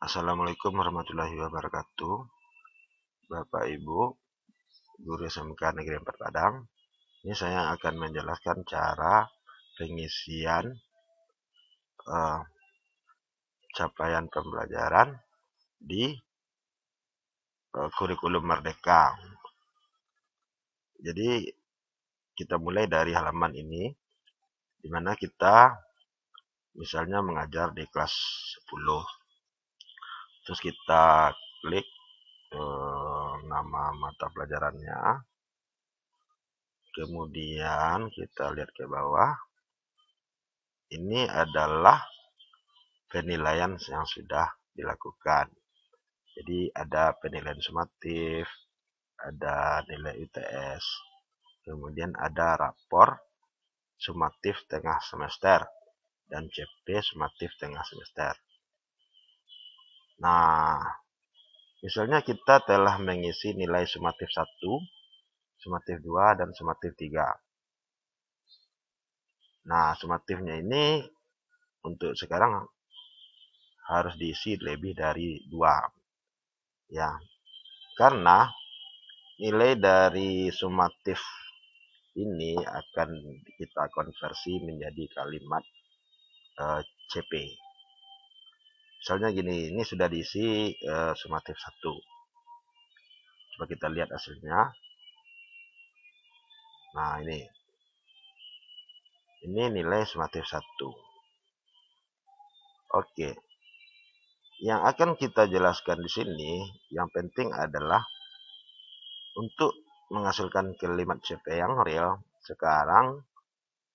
Assalamualaikum warahmatullahi wabarakatuh. Bapak Ibu, Guru SMK Negeri 4 Padang. Ini saya akan menjelaskan cara pengisian eh, capaian pembelajaran di kurikulum Merdeka. Jadi kita mulai dari halaman ini, di mana kita misalnya mengajar di kelas 10. Terus kita klik nama mata pelajarannya. Kemudian kita lihat ke bawah. Ini adalah penilaian yang sudah dilakukan. Jadi ada penilaian sumatif, ada nilai UTS, kemudian ada rapor sumatif tengah semester, dan CP sumatif tengah semester. Nah, misalnya kita telah mengisi nilai sumatif 1, sumatif 2, dan sumatif 3. Nah, sumatifnya ini untuk sekarang harus diisi lebih dari 2. Ya, karena nilai dari sumatif ini akan kita konversi menjadi kalimat CP. Misalnya gini, ini sudah diisi sumatif 1. Coba kita lihat hasilnya. Nah, ini nilai sumatif 1. Oke. Yang akan kita jelaskan di sini, yang penting adalah untuk menghasilkan kalimat CP yang real, sekarang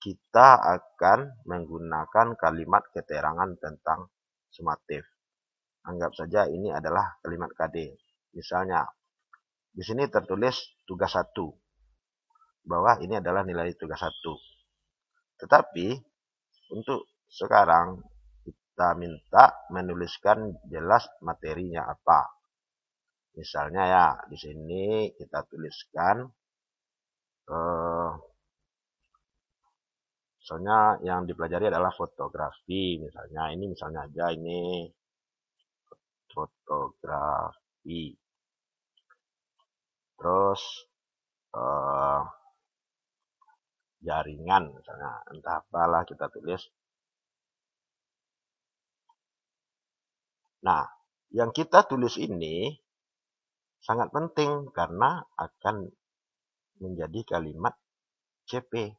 kita akan menggunakan kalimat keterangan tentang sumatif. Anggap saja ini adalah kalimat KD. Misalnya, di sini tertulis tugas 1, bahwa ini adalah nilai tugas 1. Tetapi, untuk sekarang kita minta menuliskan jelas materinya apa. Misalnya ya, di sini kita tuliskan misalnya yang dipelajari adalah fotografi. Misalnya aja ini fotografi. Terus jaringan, misalnya entah apalah kita tulis. Nah, yang kita tulis ini sangat penting karena akan menjadi kalimat CP.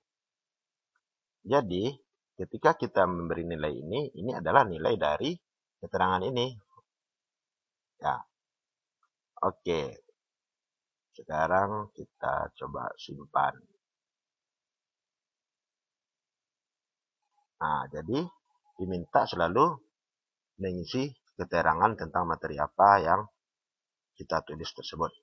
Jadi, ketika kita memberi nilai ini adalah nilai dari keterangan ini. Ya, oke. Sekarang kita coba simpan. Nah, jadi diminta selalu mengisi keterangan tentang materi apa yang kita tulis tersebut.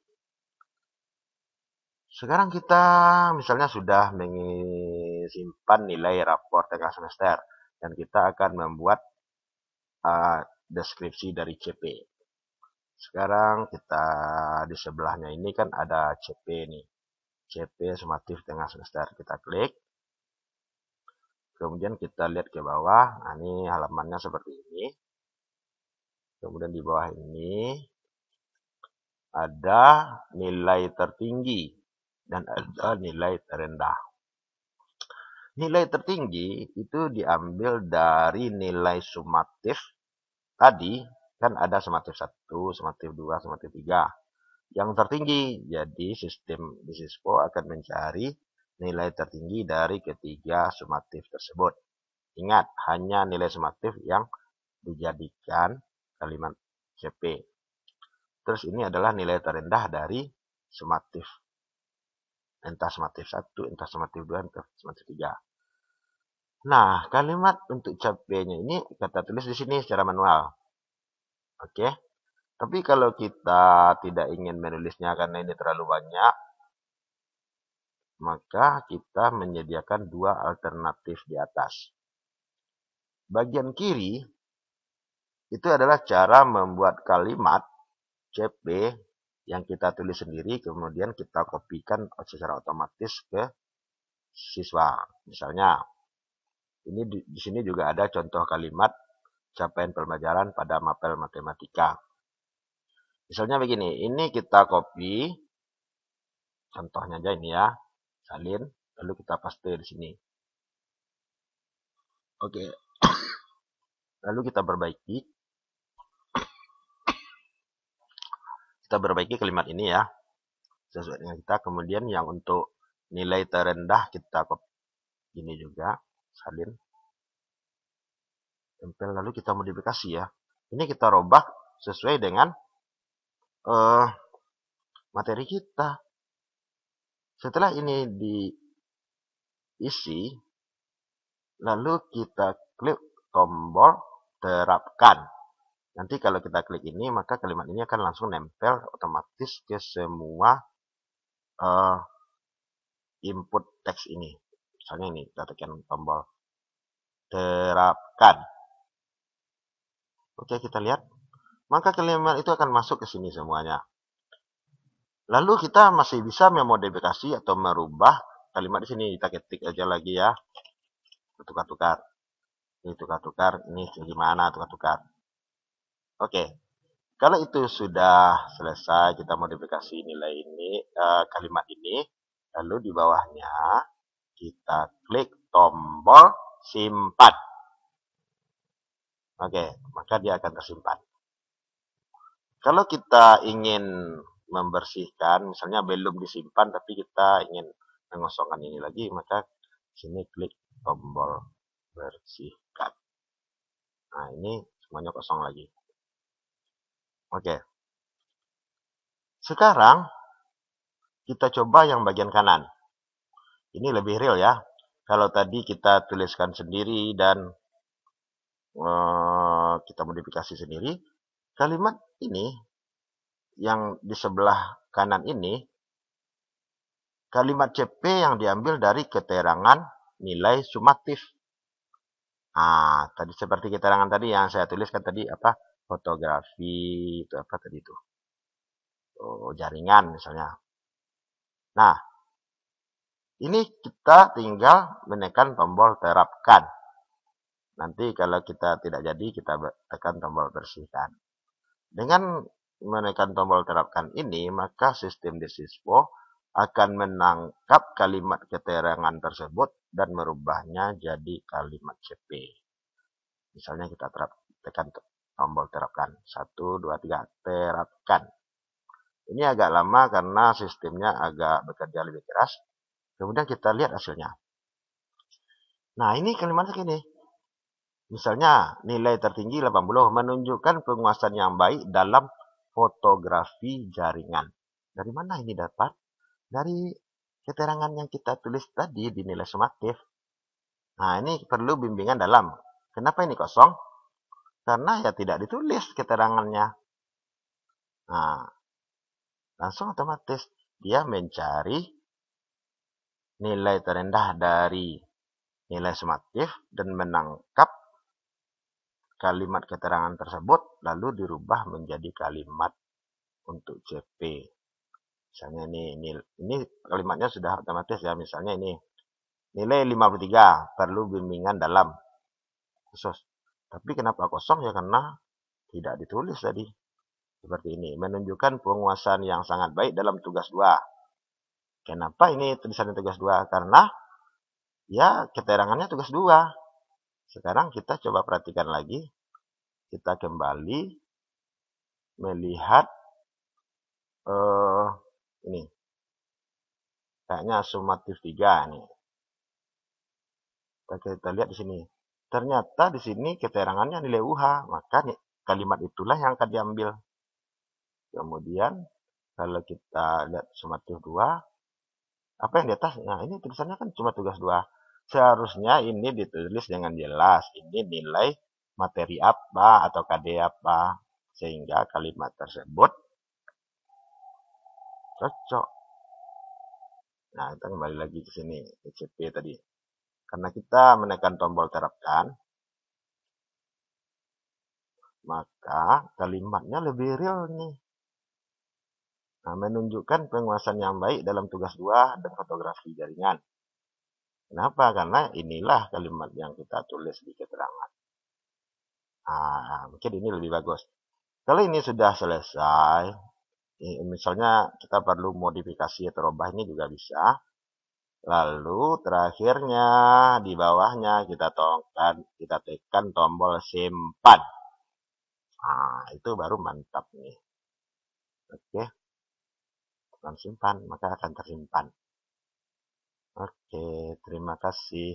Sekarang kita misalnya sudah menyimpan nilai rapor tengah semester dan kita akan membuat deskripsi dari CP. Sekarang kita di sebelahnya ini kan ada CP nih. CP sumatif tengah semester. Kita klik. Kemudian kita lihat ke bawah. Nah, ini halamannya seperti ini. Kemudian di bawah ini ada nilai tertinggi dan ada nilai terendah. Nilai tertinggi itu diambil dari nilai sumatif tadi, kan ada sumatif 1, sumatif 2, sumatif 3. Yang tertinggi, jadi sistem di Sispo akan mencari nilai tertinggi dari ketiga sumatif tersebut. Ingat, hanya nilai sumatif yang dijadikan kalimat CP. Terus ini adalah nilai terendah dari sumatif. Entah sumatif 1, entah sumatif 2, entah sumatif 3. Nah, kalimat untuk CP-nya ini kita tulis di sini secara manual. Oke. Tapi kalau kita tidak ingin menulisnya karena ini terlalu banyak, maka kita menyediakan 2 alternatif di atas. Bagian kiri itu adalah cara membuat kalimat CP yang kita tulis sendiri, kemudian kita kopikan secara otomatis ke siswa. Misalnya, ini di sini juga ada contoh kalimat capaian pembelajaran pada mapel matematika. Misalnya begini, ini kita copy, contohnya aja ini ya, salin, lalu kita paste di sini. Oke, lalu kita perbaiki kalimat ini ya, sesuai dengan kita. Kemudian yang untuk nilai terendah kita copy ini juga, salin, tempel, lalu kita modifikasi ya. Ini kita robah sesuai dengan materi kita. Setelah ini diisi, lalu kita klik tombol terapkan. Nanti kalau kita klik ini, maka kalimat ini akan langsung nempel otomatis ke semua input teks ini. Misalnya ini, kita tekan tombol terapkan. Oke, kita lihat. Maka kalimat itu akan masuk ke sini semuanya. Lalu kita masih bisa memodifikasi atau merubah kalimat di sini. Kita ketik aja lagi ya. Tukar-tukar. Ini tukar-tukar. Ini gimana tukar-tukar. Oke. Kalau itu sudah selesai, kita modifikasi nilai ini, kalimat ini. Lalu di bawahnya kita klik tombol simpan. Oke, maka dia akan tersimpan. Kalau kita ingin membersihkan, misalnya belum disimpan tapi kita ingin mengosongkan ini lagi, maka sini klik tombol bersihkan. Nah, ini semuanya kosong lagi. Oke. Sekarang kita coba yang bagian kanan. Ini lebih real ya. Kalau tadi kita tuliskan sendiri dan kita modifikasi sendiri, kalimat ini yang di sebelah kanan ini, kalimat CP yang diambil dari keterangan nilai sumatif. Tadi seperti keterangan tadi yang saya tuliskan tadi apa? Fotografi itu apa tadi itu? Jaringan misalnya. Nah, ini kita tinggal menekan tombol terapkan. Nanti kalau kita tidak jadi, kita tekan tombol bersihkan. Dengan menekan tombol terapkan ini, maka sistem Desispo akan menangkap kalimat keterangan tersebut dan merubahnya jadi kalimat CP. Misalnya kita tekan tombol terapkan. 1, 2, 3, terapkan. Ini agak lama karena sistemnya agak bekerja lebih keras. Kemudian kita lihat hasilnya. Nah, ini kalimatnya gini. Misalnya, nilai tertinggi 80 menunjukkan penguasaan yang baik dalam fotografi jaringan. Dari mana ini dapat? Dari keterangan yang kita tulis tadi di nilai sumatif. Nah, ini perlu bimbingan dalam. Kenapa ini kosong? Karena ya tidak ditulis keterangannya. Nah, langsung otomatis dia mencari nilai terendah dari nilai sumatif dan menangkap kalimat keterangan tersebut lalu dirubah menjadi kalimat untuk CP. Misalnya ini kalimatnya sudah otomatis ya. Misalnya ini nilai 53 perlu bimbingan dalam khusus. Tapi kenapa kosong ya? Karena tidak ditulis tadi. Seperti ini, menunjukkan penguasaan yang sangat baik dalam tugas 2. Kenapa ini tulisannya tugas 2? Karena ya keterangannya tugas 2. Sekarang kita coba perhatikan lagi. Kita kembali melihat ini. Kayaknya sumatif 3 nih. Kita lihat di sini. Ternyata di sini keterangannya nilai UH, maka kalimat itulah yang akan diambil. Kemudian kalau kita lihat sumatif 2, apa yang di atas? Nah, ini tulisannya kan cuma tugas 2. Seharusnya ini ditulis dengan jelas. Ini nilai materi apa atau KD apa. Sehingga kalimat tersebut cocok. Nah, kita kembali lagi ke sini. CP tadi. Karena kita menekan tombol terapkan, maka kalimatnya lebih real nih. Nah, menunjukkan penguasaan yang baik dalam tugas 2 dan fotografi jaringan. Kenapa? Karena inilah kalimat yang kita tulis di keterangan. Nah, mungkin ini lebih bagus. Kalau ini sudah selesai, misalnya kita perlu modifikasi atau rubah ini juga bisa. Lalu terakhirnya di bawahnya kita tekan tombol simpan. Nah, itu baru mantap nih. Oke, tekan simpan, maka akan tersimpan. Oke, terima kasih.